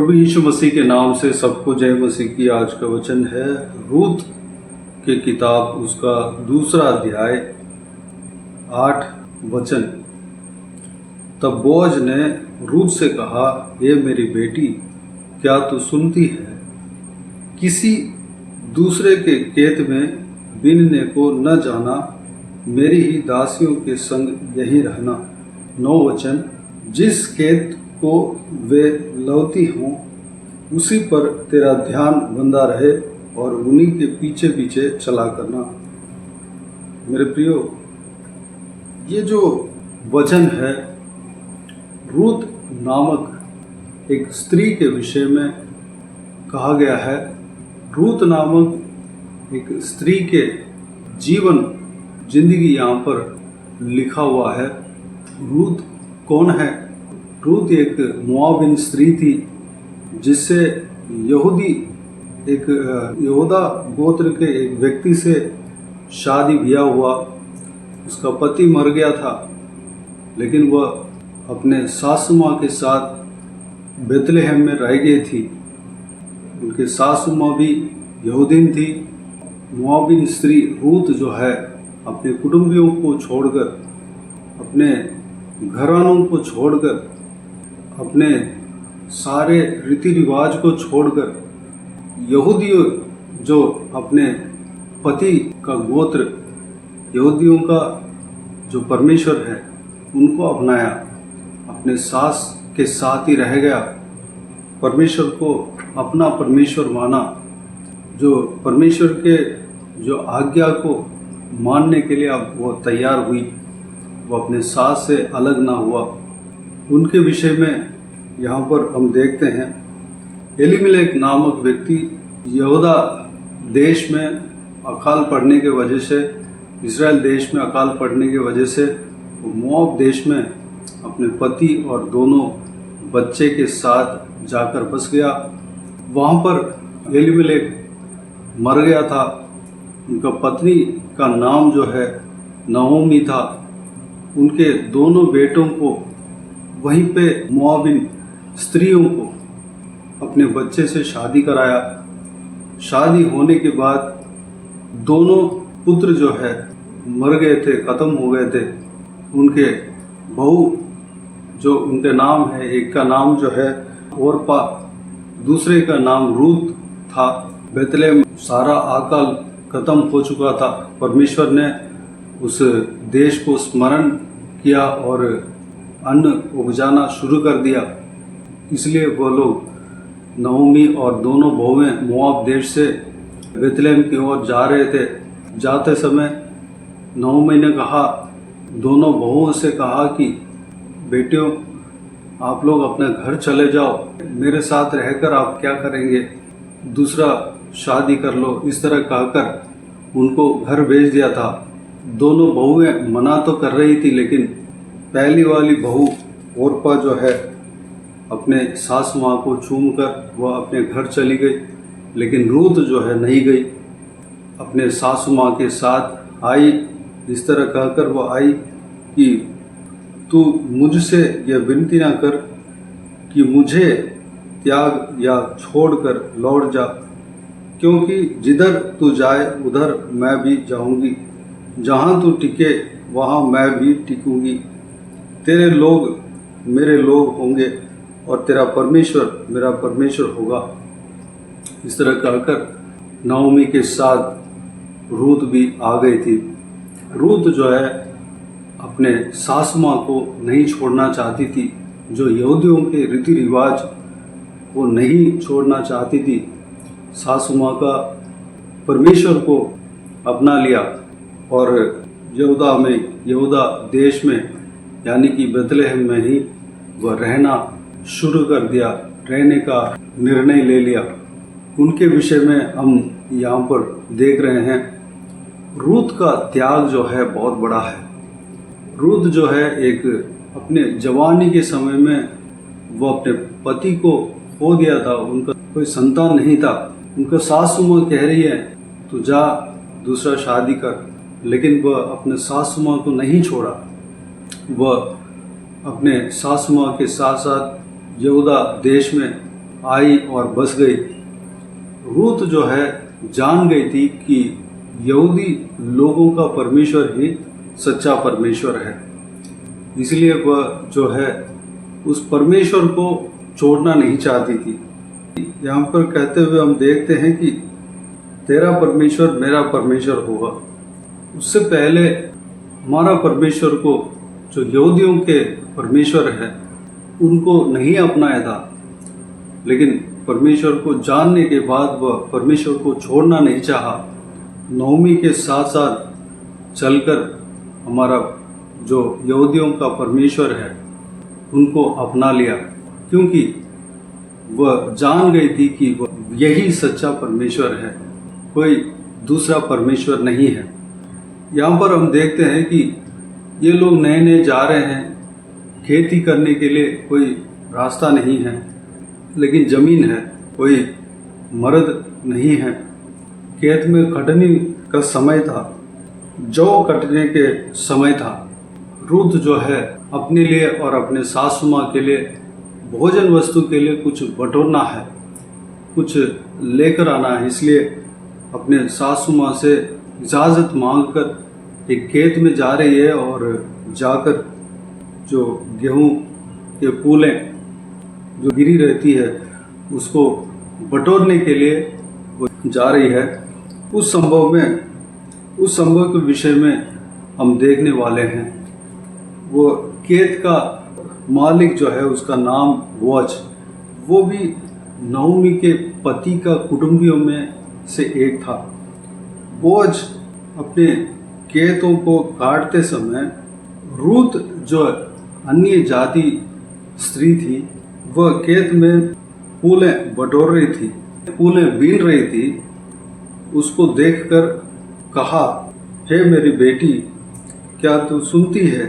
प्रभु यीशु मसीह के नाम से सबको जय मसीह की। आज का वचन है रूत के किताब, उसका 2 अध्याय 8 वचन। तब बोअज ने रूत से कहा, ये मेरी बेटी, क्या तू सुनती है? किसी दूसरे के खेत में बीनने को न जाना, मेरी ही दासियों के संग यहीं रहना। 9 वचन। जिस खेत को वे लौती हों, उसी पर तेरा ध्यान बंधा रहे और उन्हीं के पीछे पीछे चला करना। मेरे प्रियो, ये जो वचन है रूत नामक एक स्त्री के विषय में कहा गया है। रूत नामक एक स्त्री के जिंदगी यहाँ पर लिखा हुआ है। रूत कौन है? रूत एक मोआबिन स्त्री थी, जिससे यहूदा गोत्र के एक व्यक्ति से शादी ब्याह हुआ। उसका पति मर गया था, लेकिन वह अपने सासू माँ के साथ बेतलेहम में रह गई थी। उनके सासू माँ भी यहूदीन थी। मोआबिन स्त्री रूत जो है, अपने कुटुंबियों को छोड़कर, अपने घरानों को छोड़कर, अपने सारे रीति रिवाज को छोड़कर, यहूदियों जो अपने पति का गोत्र, यहूदियों का जो परमेश्वर है, उनको अपनाया, अपने सास के साथ ही रह गया, परमेश्वर को अपना परमेश्वर माना। जो परमेश्वर के जो आज्ञा को मानने के लिए अब वो तैयार हुई, वो अपने सास से अलग ना हुआ। उनके विषय में यहाँ पर हम देखते हैं, एलीमेलेक नामक व्यक्ति यहूदा देश में अकाल पड़ने के वजह से, इस्राएल देश में अकाल पड़ने की वजह से वो मोआब देश में अपने पति और दोनों बच्चे के साथ जाकर बस गया। वहाँ पर एलीमेलेक मर गया था। उनका पत्नी का नाम जो है नहोमी था। उनके दोनों बेटों को वहीं पे मोआबिन स्त्रियों को अपने बच्चे से शादी कराया। शादी होने के बाद दोनों पुत्र जो है मर गए थे, ख़त्म हो गए थे। उनके बहू जो उनके नाम है, एक का नाम जो है ओरपा, दूसरे का नाम रूत था। बेतलेहम सारा अकाल खत्म हो चुका था। परमेश्वर ने उस देश को स्मरण किया और अन्न उपजाना शुरू कर दिया। इसलिए वो लोग नहोमी और दोनों बहुएं मोआब देश से बेतलेहम की ओर जा रहे थे। जाते समय नहोमी ने कहा, दोनों बहुओं से कहा कि बेटियों, आप लोग अपने घर चले जाओ, मेरे साथ रहकर आप क्या करेंगे, दूसरा शादी कर लो। इस तरह कहकर उनको घर भेज दिया था। दोनों बहुएं मना तो कर रही थी, लेकिन पहली वाली बहू ओरपा जो है अपने सास माँ को चूमकर वह अपने घर चली गई, लेकिन रूत जो है नहीं गई, अपने सासू माँ के साथ आई। इस तरह कहकर वह आई कि तू मुझसे यह विनती ना कर कि मुझे त्याग या छोड़कर लौट जा, क्योंकि जिधर तू जाए उधर मैं भी जाऊंगी, जहाँ तू टिके वहाँ मैं भी टिकूंगी। तेरे लोग मेरे लोग होंगे और तेरा परमेश्वर मेरा परमेश्वर होगा। इस तरह कहकर नहोमी के साथ रूत भी आ गई थी। रूत जो है अपने सासू माँ को नहीं छोड़ना चाहती थी, जो यहूदियों के रीति रिवाज को नहीं छोड़ना चाहती थी। सासू माँ का परमेश्वर को अपना लिया और यहूदा देश में, यानी कि बेतलेहम में ही वह रहना शुरू कर दिया, रहने का निर्णय ले लिया। उनके विषय में हम यहाँ पर देख रहे हैं। रूत का त्याग जो है बहुत बड़ा है। रूत जो है एक अपने जवानी के समय में वो अपने पति को खो दिया था। उनका कोई संतान नहीं था। उनका सासू माँ कह रही है तू जा दूसरा शादी कर, लेकिन वह अपने सासू माँ को नहीं छोड़ा। वह अपने सासू माँ के साथ साथ यहूदा देश में आई और बस गई। रूत जो है जान गई थी कि यहूदी लोगों का परमेश्वर ही सच्चा परमेश्वर है, इसलिए वह जो है उस परमेश्वर को छोड़ना नहीं चाहती थी। यहाँ पर कहते हुए हम देखते हैं कि तेरा परमेश्वर मेरा परमेश्वर होगा। उससे पहले हमारा परमेश्वर को, जो यहूदियों के परमेश्वर है, उनको नहीं अपनाया था, लेकिन परमेश्वर को जानने के बाद वह परमेश्वर को छोड़ना नहीं चाहा। नौमी के साथ साथ चलकर हमारा जो यहूदियों का परमेश्वर है उनको अपना लिया, क्योंकि वह जान गई थी कि वह यही सच्चा परमेश्वर है, कोई दूसरा परमेश्वर नहीं है। यहाँ पर हम देखते हैं कि ये लोग नए नए जा रहे हैं, खेती करने के लिए कोई रास्ता नहीं है, लेकिन ज़मीन है, कोई मर्द नहीं है। खेत में कटनी का समय था, जौ कटने के समय था। रूत जो है अपने लिए और अपने सासू माँ के लिए भोजन वस्तु के लिए कुछ बटोरना है, कुछ लेकर आना है, इसलिए अपने सासू माँ से इजाज़त मांगकर एक खेत में जा रही है और जाकर जो गेहूँ के फूलें जो गिरी रहती है उसको बटोरने के लिए वो जा रही है। उस संभव के विषय में हम देखने वाले हैं। वो खेत का मालिक जो है उसका नाम बोअज, वो भी नओमी के पति का कुटुंबियों में से एक था। बोअज अपने खेतों को काटते समय रूत जो अन्य जाति स्त्री थी, वह खेत में फूलें बटोर रही थी, फूलें बीन रही थी। उसको देखकर कहा, हे मेरी बेटी, क्या तू सुनती है?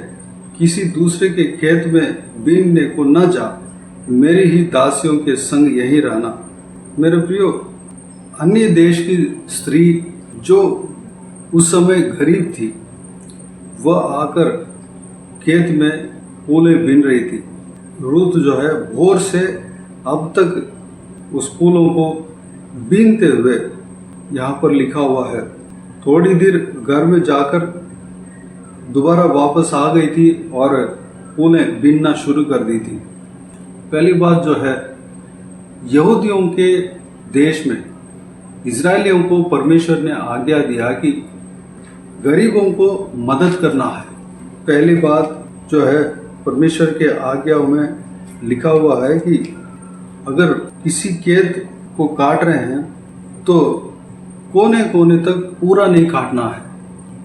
किसी दूसरे के खेत में बीनने को न जा, मेरी ही दासियों के संग यहीं रहना। मेरे प्रियो, अन्य देश की स्त्री जो उस समय गरीब थी, वह आकर खेत में फूलें बीन रही थी। रूत जो है भोर से अब तक उस फूलों को बीनते हुए, यहाँ पर लिखा हुआ है, थोड़ी देर घर में जाकर दोबारा वापस आ गई थी और फूलें बीनना शुरू कर दी थी। पहली बात जो है, यहूदियों के देश में इजरायलियों को परमेश्वर ने आज्ञा दिया कि गरीबों को मदद करना है। पहली बात जो है, परमेश्वर के आज्ञाओं में लिखा हुआ है कि अगर किसी खेत को काट रहे हैं तो कोने कोने तक पूरा नहीं काटना है,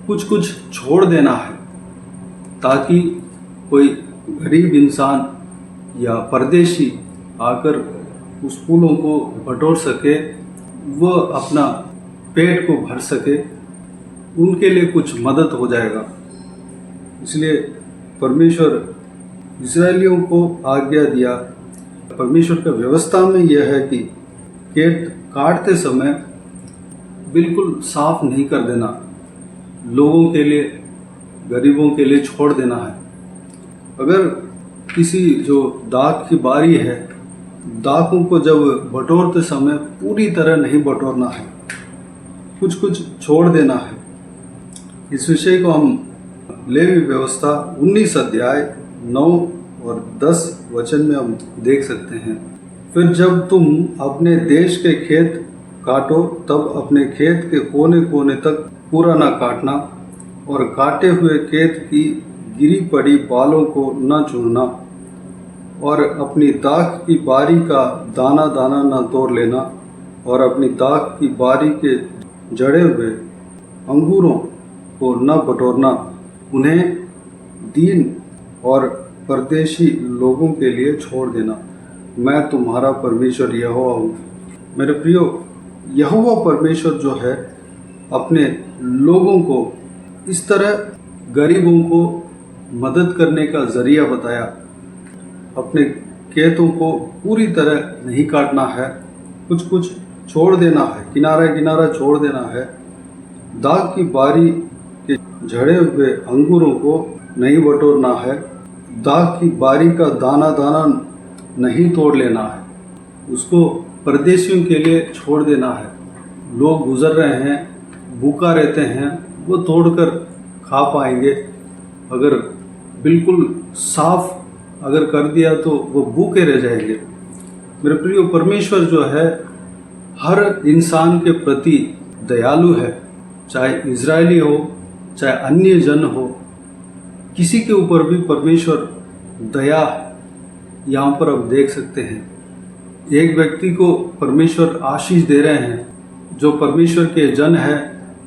कुछ कुछ छोड़ देना है, ताकि कोई गरीब इंसान या परदेशी आकर उस फूलों को बटोर सके, वह अपना पेट को भर सके, उनके लिए कुछ मदद हो जाएगा। इसलिए परमेश्वर इजरायलियों को आज्ञा दिया। परमेश्वर का व्यवस्था में यह है कि खेत काटते समय बिल्कुल साफ नहीं कर देना, लोगों के लिए, गरीबों के लिए छोड़ देना है। अगर किसी जो दाख की बारी है, दाखों को जब बटोरते समय पूरी तरह नहीं बटोरना है, कुछ कुछ छोड़ देना है। इस विषय को हम लेवी व्यवस्था 19 अध्याय 9 और 10 वचन में हम देख सकते हैं। फिर जब तुम अपने देश के खेत काटो, तब अपने खेत के कोने कोने तक पूरा न काटना, और काटे हुए खेत की गिरी पड़ी बालों को न चुनना, और अपनी दाख की बारी का दाना दाना न तोड़ लेना, और अपनी दाख की बारी के जड़े हुए अंगूरों को न बटोरना। उन्हें दीन और परदेशी लोगों के लिए छोड़ देना। मैं तुम्हारा परमेश्वर यहोवा हूँ। मेरे प्रियो, यहोवा परमेश्वर जो है अपने लोगों को इस तरह गरीबों को मदद करने का जरिया बताया। अपने खेतों को पूरी तरह नहीं काटना है, कुछ कुछ छोड़ देना है, किनारा किनारा छोड़ देना है। दाख की बारी के झड़े हुए अंगूरों को नहीं बटोरना है, दाख की बारी का दाना दाना नहीं तोड़ लेना है। उसको परदेशियों के लिए छोड़ देना है। लोग गुजर रहे हैं, भूखा रहते हैं, वो तोड़कर खा पाएंगे। अगर बिल्कुल साफ अगर कर दिया तो वो भूखे रह जाएंगे। मेरे प्रियो, परमेश्वर जो है हर इंसान के प्रति दयालु है, चाहे इजरायली हो चाहे अन्य जन हो, किसी के ऊपर भी परमेश्वर दया यहाँ पर आप देख सकते हैं। एक व्यक्ति को परमेश्वर आशीष दे रहे हैं, जो परमेश्वर के जन है,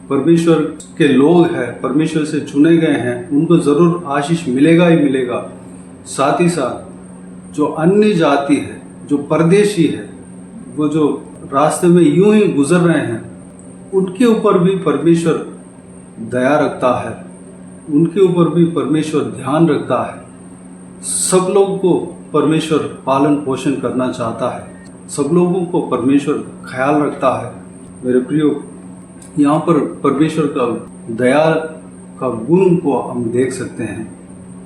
परमेश्वर के लोग हैं, परमेश्वर से चुने गए हैं, उनको ज़रूर आशीष मिलेगा ही मिलेगा। साथ ही साथ जो अन्य जाति है, जो परदेशी है, वो जो रास्ते में यूं ही गुजर रहे हैं, उनके ऊपर भी परमेश्वर दया रखता है, उनके ऊपर भी परमेश्वर ध्यान रखता है। सब लोगों को परमेश्वर पालन पोषण करना चाहता है, सब लोगों को परमेश्वर ख्याल रखता है। मेरे प्रियो, यहाँ पर परमेश्वर का दया का गुण को हम देख सकते हैं।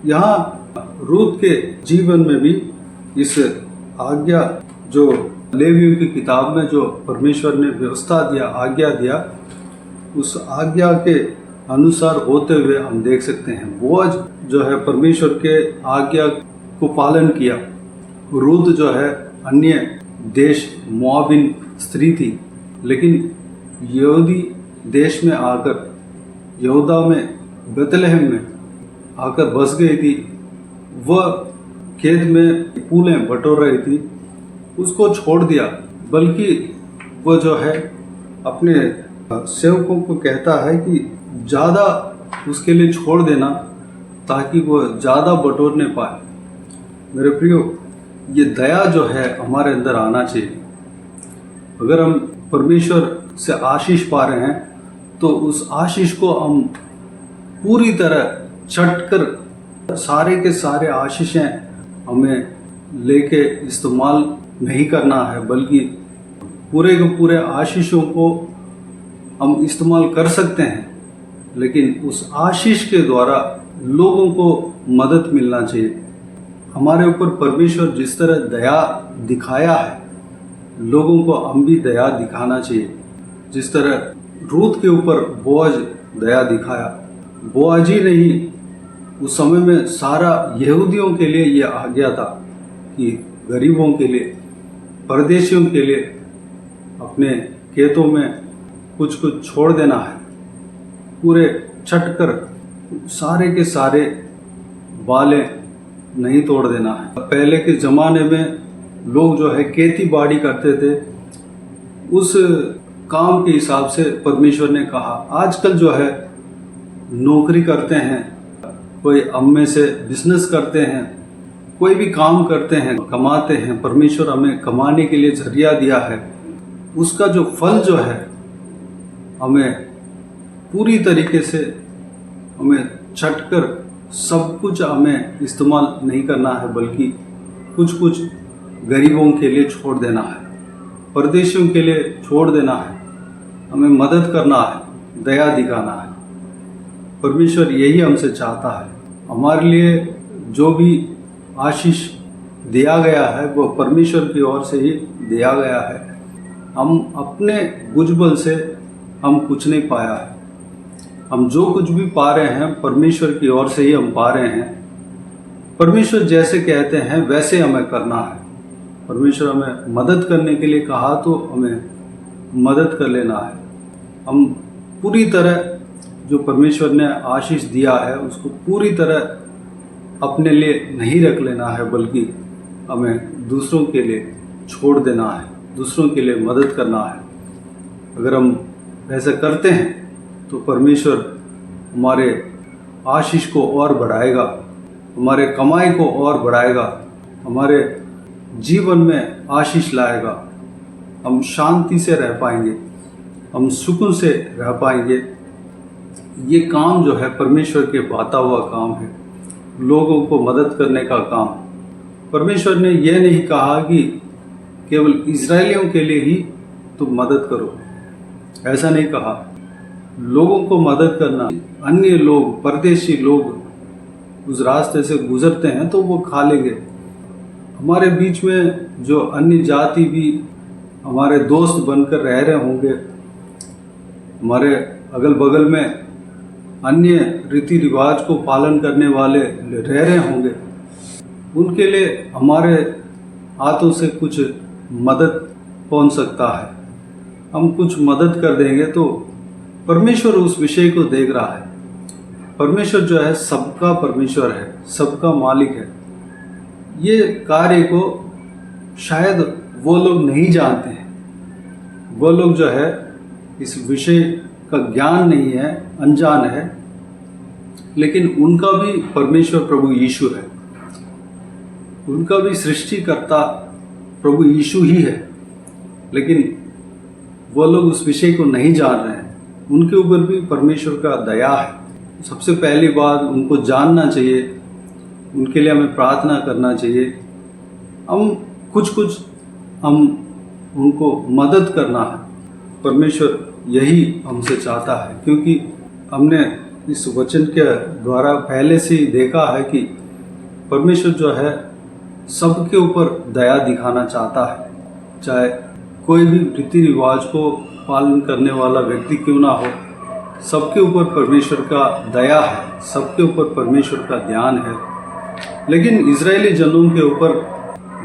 यहाँ रूत के जीवन में भी इस आज्ञा, जो लेवियों की किताब में जो परमेश्वर ने व्यवस्था दिया, आज्ञा दिया, उस आज्ञा के अनुसार होते हुए हम देख सकते हैं। बोअज जो है परमेश्वर के आज्ञा को पालन किया। रूत जो है अन्य देश मोआबिन स्त्री थी, लेकिन यहूदी देश में आकर, यहूदा में बेतलहम में आकर बस गई थी। वह खेत में फूलें बटोर रही थी, उसको छोड़ दिया, बल्कि वह जो है अपने सेवकों को कहता है कि ज़्यादा उसके लिए छोड़ देना, ताकि वह ज़्यादा बटोरने पाए। मेरे प्रियो, ये दया जो है हमारे अंदर आना चाहिए। अगर हम परमेश्वर से आशीष पा रहे हैं तो उस आशीष को हम पूरी तरह छटकर, सारे के सारे आशीषें हमें लेके इस्तेमाल नहीं करना है, बल्कि पूरे के पूरे आशीषों को हम इस्तेमाल कर सकते हैं, लेकिन उस आशीष के द्वारा लोगों को मदद मिलना चाहिए। हमारे ऊपर परमेश्वर जिस तरह दया दिखाया है, लोगों को हम भी दया दिखाना चाहिए। जिस तरह रूत के ऊपर बोअज दया दिखाया, बोअज ही नहीं, उस समय में सारा यहूदियों के लिए यह आज्ञा था कि गरीबों के लिए, परदेशियों के लिए अपने खेतों में कुछ कुछ छोड़ देना है। पूरे छटकर सारे के सारे बालें नहीं तोड़ देना है। पहले के ज़माने में लोग जो है खेती बाड़ी करते थे, उस काम के हिसाब से परमेश्वर ने कहा। आजकल जो है नौकरी करते हैं, कोई अम्मे से बिजनेस करते हैं, कोई भी काम करते हैं, कमाते हैं। परमेश्वर हमें कमाने के लिए जरिया दिया है, उसका जो फल जो है हमें पूरी तरीके से हमें छटकर सब कुछ हमें इस्तेमाल नहीं करना है, बल्कि कुछ कुछ गरीबों के लिए छोड़ देना है, परदेशियों के लिए छोड़ देना है, हमें मदद करना है, दया दिखाना है। परमेश्वर यही हमसे चाहता है। हमारे लिए जो भी आशीष दिया गया है वो परमेश्वर की ओर से ही दिया गया है। हम अपने भुजबल से हम कुछ नहीं पाया है। हम जो कुछ भी पा रहे हैं परमेश्वर की ओर से ही हम पा रहे हैं। परमेश्वर जैसे कहते हैं वैसे हमें करना है। परमेश्वर हमें मदद करने के लिए कहा तो हमें मदद कर लेना है। हम पूरी तरह जो परमेश्वर ने आशीष दिया है उसको पूरी तरह अपने लिए नहीं रख लेना है, बल्कि हमें दूसरों के लिए छोड़ देना है, दूसरों के लिए मदद करना है। अगर हम ऐसा करते हैं तो परमेश्वर हमारे आशीष को और बढ़ाएगा, हमारे कमाई को और बढ़ाएगा, हमारे जीवन में आशीष लाएगा। हम शांति से रह पाएंगे, हम सुकून से रह पाएंगे। ये काम जो है परमेश्वर के बाता हुआ काम है, लोगों को मदद करने का काम। परमेश्वर ने यह नहीं कहा कि केवल इजरायलियों के लिए ही तुम मदद करो, ऐसा नहीं कहा। लोगों को मदद करना, अन्य लोग, परदेशी लोग उस रास्ते से गुजरते हैं तो वो खा लेंगे। हमारे बीच में जो अन्य जाति भी हमारे दोस्त बनकर रह रहे होंगे, हमारे अगल बगल में अन्य रीति रिवाज को पालन करने वाले रह रहे होंगे, उनके लिए हमारे हाथों से कुछ मदद पहुंच सकता है। हम कुछ मदद कर देंगे तो परमेश्वर उस विषय को देख रहा है। परमेश्वर जो है सबका परमेश्वर है, सबका मालिक है। ये कार्य को शायद वो लोग नहीं जानते हैं, वो लोग जो है इस विषय का ज्ञान नहीं है, अनजान है, लेकिन उनका भी परमेश्वर प्रभु यीशु है, उनका भी सृष्टिकर्ता प्रभु यीशु ही है, लेकिन वो लोग उस विषय को नहीं जान रहे हैं। उनके ऊपर भी परमेश्वर का दया है। सबसे पहली बात उनको जानना चाहिए, उनके लिए हमें प्रार्थना करना चाहिए। हम कुछ हम उनको मदद करना है। परमेश्वर यही हमसे चाहता है, क्योंकि हमने इस वचन के द्वारा पहले से ही देखा है कि परमेश्वर जो है सबके ऊपर दया दिखाना चाहता है। चाहे कोई भी रीति रिवाज को पालन करने वाला व्यक्ति क्यों ना हो, सबके ऊपर परमेश्वर का दया है, सबके ऊपर परमेश्वर का ध्यान है। लेकिन इजरायली जनों के ऊपर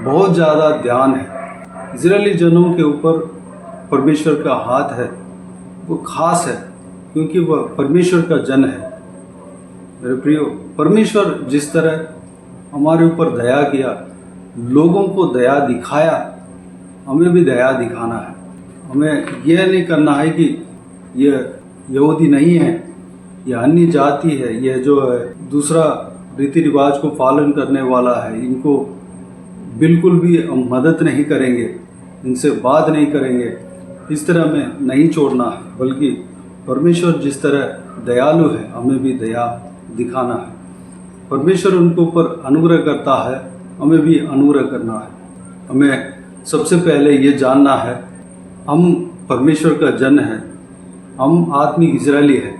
बहुत ज़्यादा ध्यान है। इजरायली जनों के ऊपर परमेश्वर का हाथ है, वो खास है, क्योंकि वह परमेश्वर का जन है। मेरे प्रियो, परमेश्वर जिस तरह हमारे ऊपर दया किया, लोगों को दया दिखाया, हमें भी दया दिखाना है। हमें यह नहीं करना है कि यह यहूदी नहीं है, यह अन्य जाति है, यह जो है दूसरा रीति रिवाज को पालन करने वाला है, इनको बिल्कुल भी हम मदद नहीं करेंगे, इनसे बात नहीं करेंगे, इस तरह में नहीं छोड़ना है। बल्कि परमेश्वर जिस तरह दयालु है, हमें भी दया दिखाना है। परमेश्वर उनके ऊपर अनुग्रह करता है, हमें भी अनुग्रह करना है। हमें सबसे पहले ये जानना है, हम परमेश्वर का जन है, हम आत्मिक इजरायली है।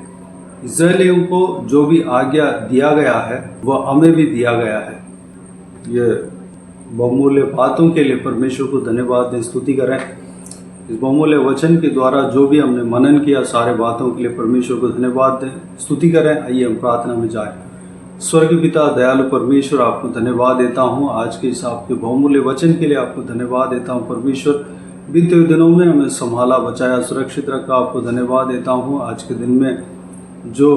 इजरायलियों को जो भी आज्ञा दिया गया है वह हमें भी दिया गया है। ये बहुमूल्य बातों के लिए परमेश्वर को धन्यवाद दें, स्तुति करें। इस बहुमूल्य वचन के द्वारा जो भी हमने मनन किया, सारे बातों के लिए परमेश्वर को धन्यवाद दें, स्तुति करें। आइए हम प्रार्थना में जाएं। स्वर्गीय पिता, दयालु परमेश्वर, आपको धन्यवाद देता हूँ आज के इस आपके बहुमूल्य वचन के लिए। आपको धन्यवाद देता हूँ परमेश्वर, बीते हुए दिनों में हमें संभाला, बचाया, सुरक्षित रखा। आपको धन्यवाद देता हूँ आज के दिन में जो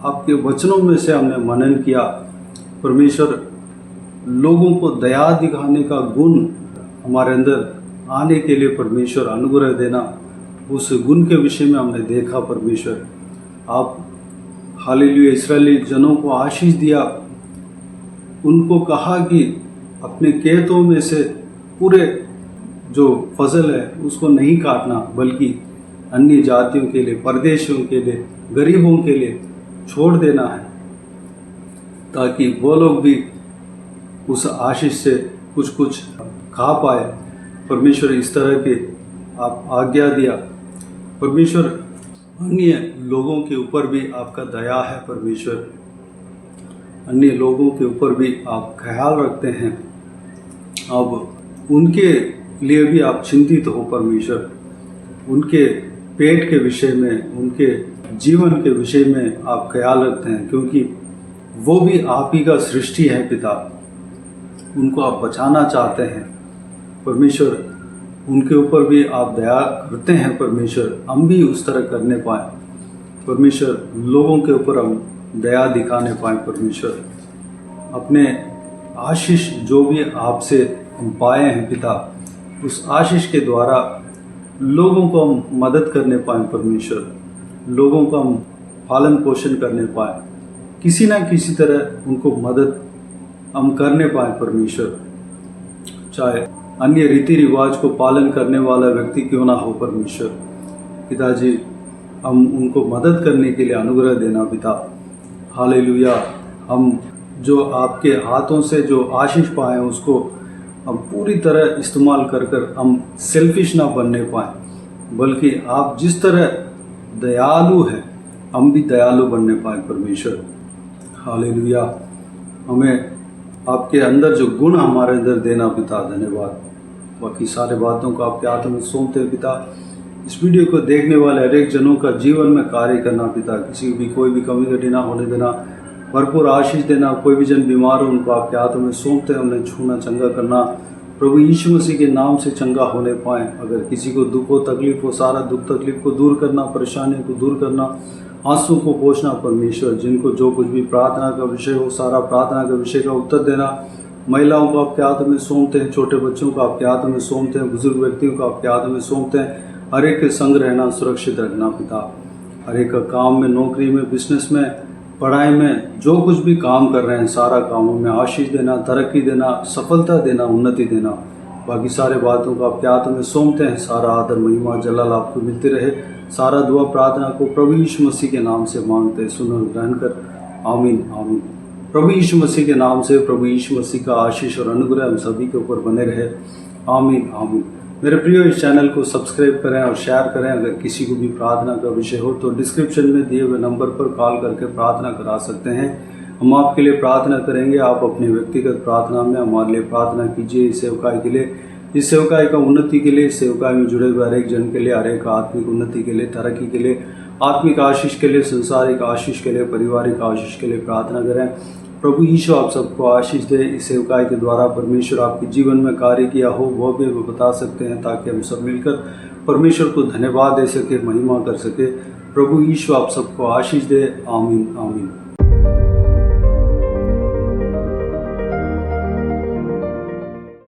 आपके वचनों में से हमने मनन किया। परमेश्वर, लोगों को दया दिखाने का गुण हमारे अंदर आने के लिए परमेश्वर अनुग्रह देना, उस गुण के विषय में हमने देखा। परमेश्वर, आप हालेलुया इस्राएली जनों को आशीष दिया, उनको कहा कि अपने खेतों में से पूरे जो फसल है उसको नहीं काटना, बल्कि अन्य जातियों के लिए, परदेशियों के लिए, गरीबों के लिए छोड़ देना है, ताकि वो लोग भी उस आशीष से कुछ खा पाए। परमेश्वर, इस तरह के आप आज्ञा दिया। परमेश्वर, अन्य लोगों के ऊपर भी आपका दया है। परमेश्वर, अन्य लोगों के ऊपर भी आप ख्याल रखते हैं। अब उनके लिए भी आप चिंतित हो परमेश्वर, उनके पेट के विषय में, उनके जीवन के विषय में आप ख्याल रखते हैं, क्योंकि वो भी आप ही का सृष्टि है पिता। उनको आप बचाना चाहते हैं परमेश्वर, उनके ऊपर भी आप दया करते हैं परमेश्वर। हम भी उस तरह करने पाए परमेश्वर, लोगों के ऊपर हम दया दिखाने पाए परमेश्वर। अपने आशीष जो भी आपसे हम पाए हैं पिता, उस आशीष के द्वारा लोगों को हम मदद करने पाए परमेश्वर, लोगों का हम पालन पोषण करने पाए, किसी ना किसी तरह उनको मदद हम करने पाए परमेश्वर। चाहे अन्य रीति रिवाज को पालन करने वाला व्यक्ति क्यों ना हो परमेश्वर, पिताजी हम उनको मदद करने के लिए अनुग्रह देना पिता। हालेलुया, हम जो आपके हाथों से जो आशीष पाए उसको हम पूरी तरह इस्तेमाल कर हम सेल्फिश ना बनने पाए, बल्कि आप जिस तरह दयालु है हम भी दयालु बनने पाए परमेश्वर। हालेलुया, हमें आपके अंदर जो गुण हमारे अंदर देना पिता, धन्यवाद। बाकी सारे बातों को आपके हाथों में सौंपते हैं पिता। इस वीडियो को देखने वाले हर एक जनों का जीवन में कार्य करना पिता, किसी भी कोई भी कमी घटी ना होने देना, भरपूर आशीष देना। कोई भी जन बीमार हो उनको आपके हाथों में सौंपते हैं, उन्हें छूना, चंगा करना प्रभु यीशु मसीह के नाम से चंगा होने पाए। अगर किसी को दुख हो, तकलीफ हो, सारा दुख तकलीफ को दूर करना, परेशानियों को दूर करना, आंसू को पोंछना परमेश्वर। जिनको जो कुछ भी प्रार्थना का विषय हो, सारा प्रार्थना का विषय का उत्तर देना। महिलाओं को आपके हाथों में सौंपते हैं, छोटे बच्चों को आपके हाथों में सौंपते हैं, बुजुर्ग व्यक्तियों को आपके हाथों में सौंपते हैं। हर एक के संग रहना, सुरक्षित रखना पिता। हर एक का काम में, नौकरी में, बिजनेस में, पढ़ाई में, जो कुछ भी काम कर रहे हैं सारा कामों में आशीष देना, तरक्की देना, सफलता देना, उन्नति देना। बाकी सारे बातों को आपके हाथों में सौंपते हैं। सारा आदर, महिमा, जलाल आपको मिलते रहे। सारा दुआ प्रार्थना को प्रभु यीशु मसीह के नाम से मांगते हैं, सुन और ग्रहण कर। आमीन आमीन। प्रभु यीशु मसीह के नाम से प्रभु यीशु मसीह का आशीष और अनुग्रह हम सभी के ऊपर बने रहे। आमीन आमीन। मेरे प्रियो, इस चैनल को सब्सक्राइब करें और शेयर करें। अगर किसी को भी प्रार्थना का विषय हो तो डिस्क्रिप्शन में दिए हुए नंबर पर कॉल करके प्रार्थना करा सकते हैं। हम आपके लिए प्रार्थना करेंगे। आप अपने व्यक्तिगत प्रार्थना में हमारे लिए प्रार्थना कीजिए। इस सेवकाई के लिए, इस सेवकाई का उन्नति के लिए, इस सेवकाई में जुड़े हुए हर एक जन के लिए, हर एक आत्मिक उन्नति के लिए, तरक्की के लिए, आत्मिक आशीष के लिए, संसारिक आशीष के लिए, पारिवारिक आशीष के लिए प्रार्थना करें। प्रभु यीशु आप सबको आशीष दे। इस सेवकाई के द्वारा परमेश्वर आपके जीवन में कार्य किया हो वो भी बता सकते हैं, ताकि हम सब मिलकर परमेश्वर को धन्यवाद दे सके, महिमा कर सके। प्रभु यीशु आप सबको आशीष दे। आमीन आमीन।